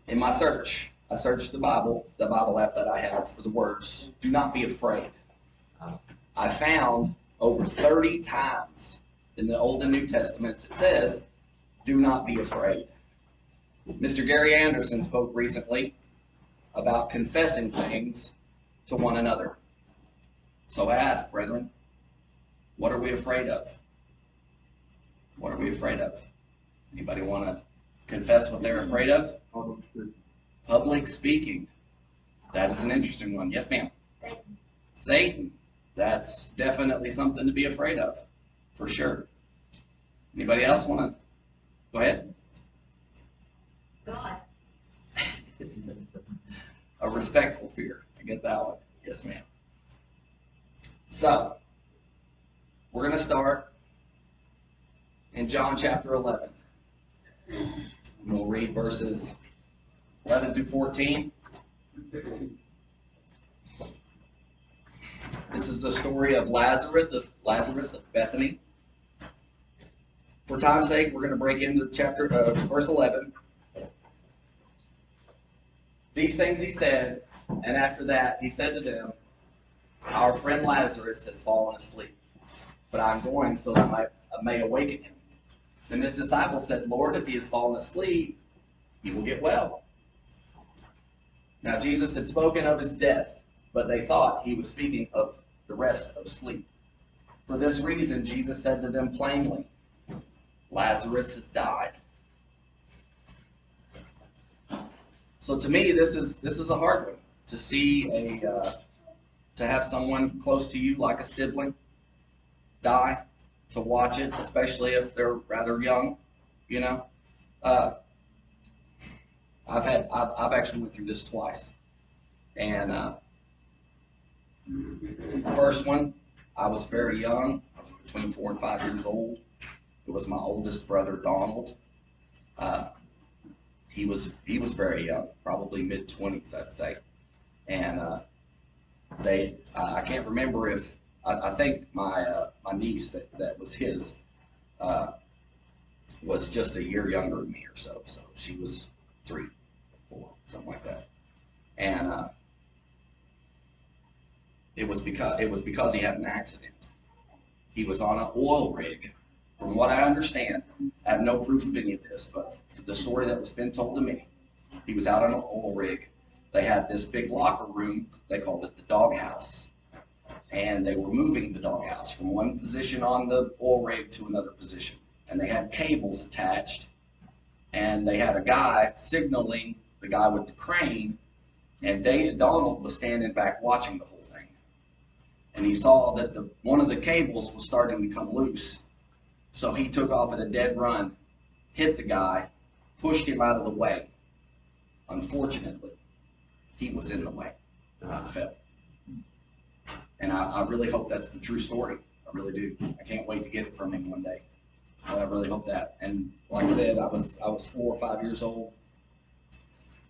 In my search, I searched the Bible app that I have for the words, do not be afraid. I found over 30 times in the Old and New Testaments it says, do not be afraid. Mr. Gary Anderson spoke recently about confessing things to one another. So I ask, brethren, what are we afraid of? What are we afraid of? Anybody want to confess what they're afraid of? Public speaking. That is an interesting one. Yes, ma'am. Satan. Satan. That's definitely something to be afraid of, for sure. Anybody else want to? Go ahead. God. A respectful fear. I get that one. Yes, ma'am. So, we're going to start in John chapter 11. And we'll read verses 11 through 14. This is the story of Lazarus of Bethany. For time's sake, we're going to break into verse 11. These things he said, and after that he said to them, our friend Lazarus has fallen asleep, but I'm going so that I may awaken him. Then his disciples said, Lord, if he has fallen asleep, he will get well. Now Jesus had spoken of his death, but they thought he was speaking of the rest of sleep. For this reason, Jesus said to them plainly, Lazarus has died. So to me, this is a hard one to see to have someone close to you, like a sibling, die. To watch it, especially if they're rather young, you know. I've actually went through this twice, and the first one, I was very young. I was between 4 and 5 years old. It was my oldest brother, Donald. He was very young, probably mid-20s, I'd say. And I can't remember if I think my niece that was his was just a year younger than me or so. So she was 3, 4, something like that. And it was because he had an accident. He was on an oil rig. From what I understand, I have no proof of any of this, but for the story that was been told to me, he was out on an oil rig. They had this big locker room. They called it the doghouse. And they were moving the doghouse from one position on the oil rig to another position. And they had cables attached. And they had a guy signaling the guy with the crane. And Donald was standing back watching the whole thing. And he saw that one of the cables was starting to come loose. So he took off at a dead run, hit the guy, pushed him out of the way. Unfortunately, he was in the way. I fell. And I really hope that's the true story. I really do. I can't wait to get it from him one day. But I really hope that. And like I said, I was 4 or 5 years old.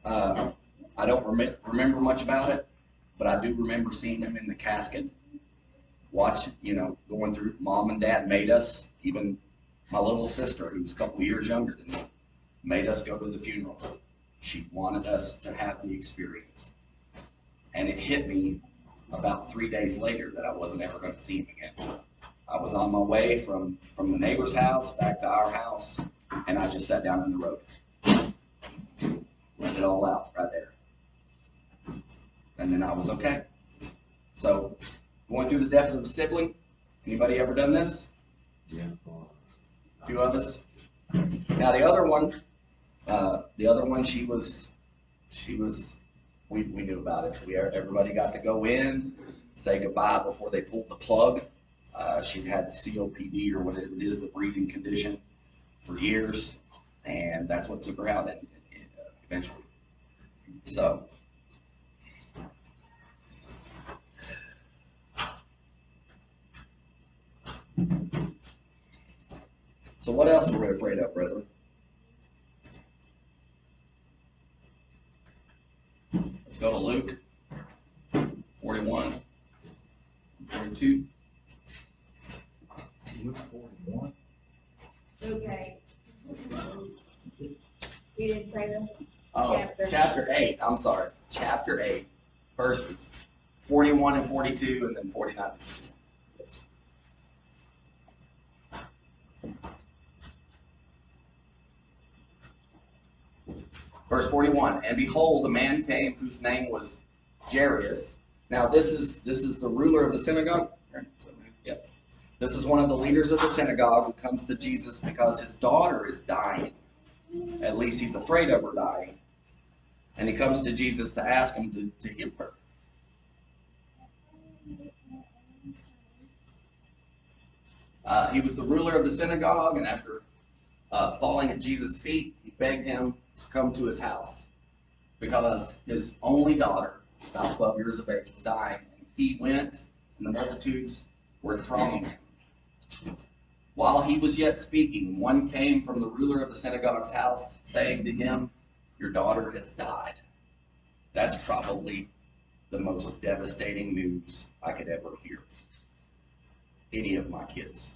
I don't remember much about it, but I do remember seeing him in the casket. Going through. Mom and Dad made us, even my little sister, who was a couple of years younger than me, made us go to the funeral. She wanted us to have the experience. And it hit me about 3 days later that I wasn't ever going to see him again. I was on my way from the neighbor's house back to our house, and I just sat down in the road. Let it all out right there. And then I was okay. So, going through the death of a sibling, anybody ever done this? Yeah. A few of us. Now the other one, we knew about it. Everybody got to go in, say goodbye before they pulled the plug. She'd had COPD or whatever it is, the breathing condition, for years, and that's what took her out eventually. So. So what else are we afraid of, brethren? Let's go to Luke 41, 42. Luke 41. Okay. You didn't say that? Oh, chapter 8. I'm sorry. Chapter 8, verses 41 and 42, and then 49 to 51. Yes. Verse 41, and behold, a man came whose name was Jairus. Now this is the ruler of the synagogue. Right? Yep. This is one of the leaders of the synagogue who comes to Jesus because his daughter is dying. At least he's afraid of her dying. And he comes to Jesus to ask him to heal her. He was the ruler of the synagogue, and after falling at Jesus' feet, he begged him to come to his house because his only daughter, about 12 years of age, was dying. And he went, and the multitudes were thronging him. While he was yet speaking, one came from the ruler of the synagogue's house, saying to him, "Your daughter has died." That's probably the most devastating news I could ever hear. Any of my kids,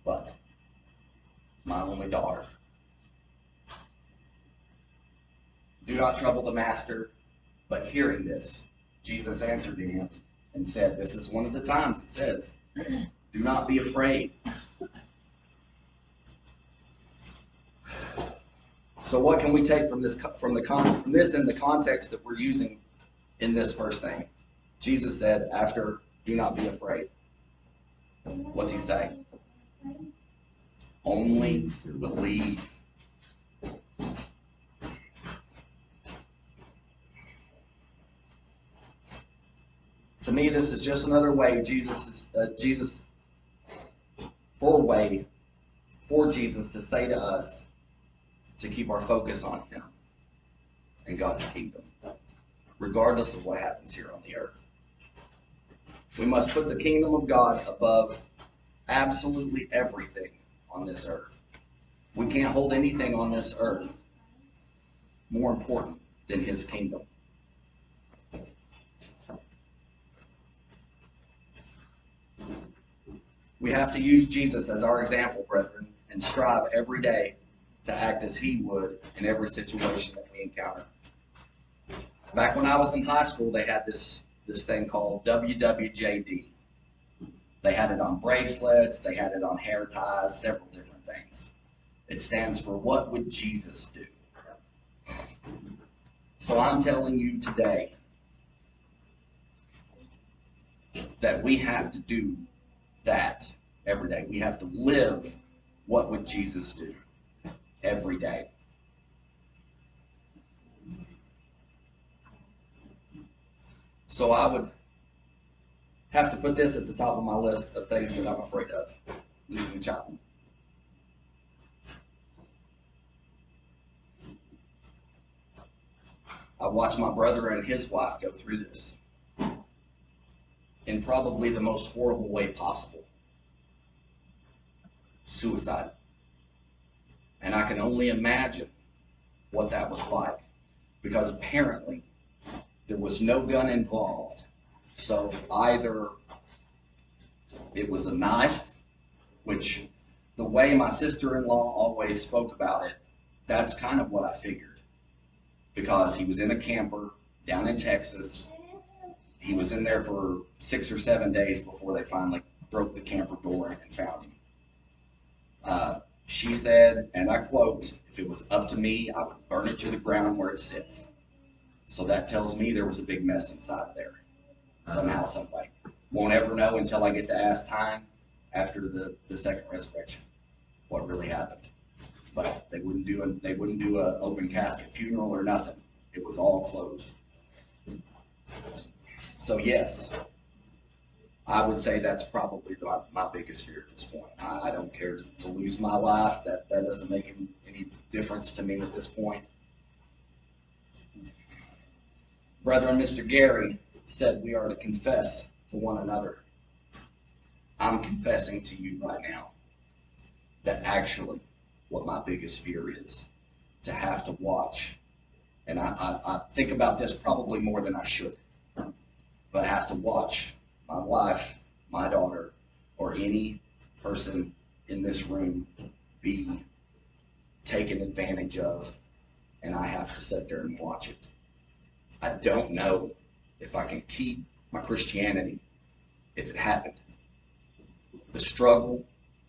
but my only daughter. Do not trouble the master. But hearing this, Jesus answered to him and said, this is one of the times it says, do not be afraid. So what can we take from this in the context that we're using in this first thing? Jesus said, after do not be afraid. What's he say? Only believe. To me, this is just another way for Jesus to say to us to keep our focus on him and God's kingdom, regardless of what happens here on the earth. We must put the kingdom of God above absolutely everything on this earth. We can't hold anything on this earth more important than his kingdom. We have to use Jesus as our example, brethren, and strive every day to act as he would in every situation that we encounter. Back when I was in high school, they had this thing called WWJD. They had it on bracelets, they had it on hair ties, several different things. It stands for what would Jesus do? So I'm telling you today that we have to do that every day. We have to live what would Jesus do every day. So I would have to put this at the top of my list of things that I'm afraid of, losing a child. I watched my brother and his wife go through this in probably the most horrible way possible. Suicide. And I can only imagine what that was like, because apparently there was no gun involved. So either it was a knife, which the way my sister-in-law always spoke about it, that's kind of what I figured. Because he was in a camper down in Texas. He was in there for 6 or 7 days before they finally broke the camper door and found him. She said, and I quote, "If it was up to me, I would burn it to the ground where it sits." So that tells me there was a big mess inside there, somehow, some way. Won't ever know until I get to ask time after the second resurrection what really happened. But they wouldn't do an open casket funeral or nothing. It was all closed. So yes, I would say that's probably my biggest fear at this point. I don't care to lose my life. That doesn't make any difference to me at this point. Brethren, Mr. Gary said we are to confess to one another. I'm confessing to you right now that actually what my biggest fear is, to have to watch. And I think about this probably more than I should, but I have to watch my wife, my daughter, or any person in this room be taken advantage of and I have to sit there and watch it. I don't know if I can keep my Christianity if it happened. The struggle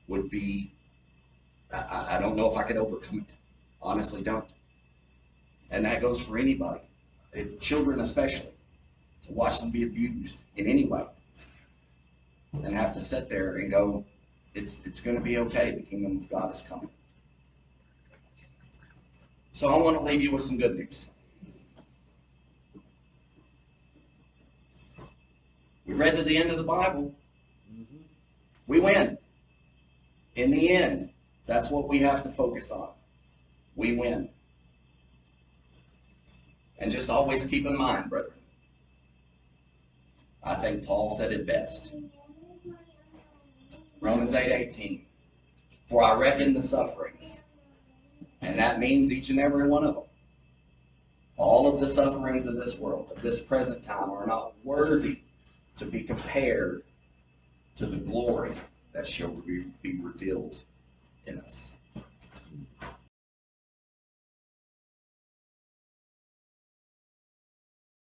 would be, I don't know if I could overcome it. Honestly, don't. And that goes for anybody, children especially, to watch them be abused in any way and have to sit there and go, it's going to be okay. The kingdom of God is coming. So I want to leave you with some good news. We read to the end of the Bible. We win. In the end, that's what we have to focus on. We win. And just always keep in mind, brethren, I think Paul said it best. Romans 8:18. For I reckon the sufferings, and that means each and every one of them, all of the sufferings of this world, of this present time, are not worthy to be compared to the glory that shall be revealed in us.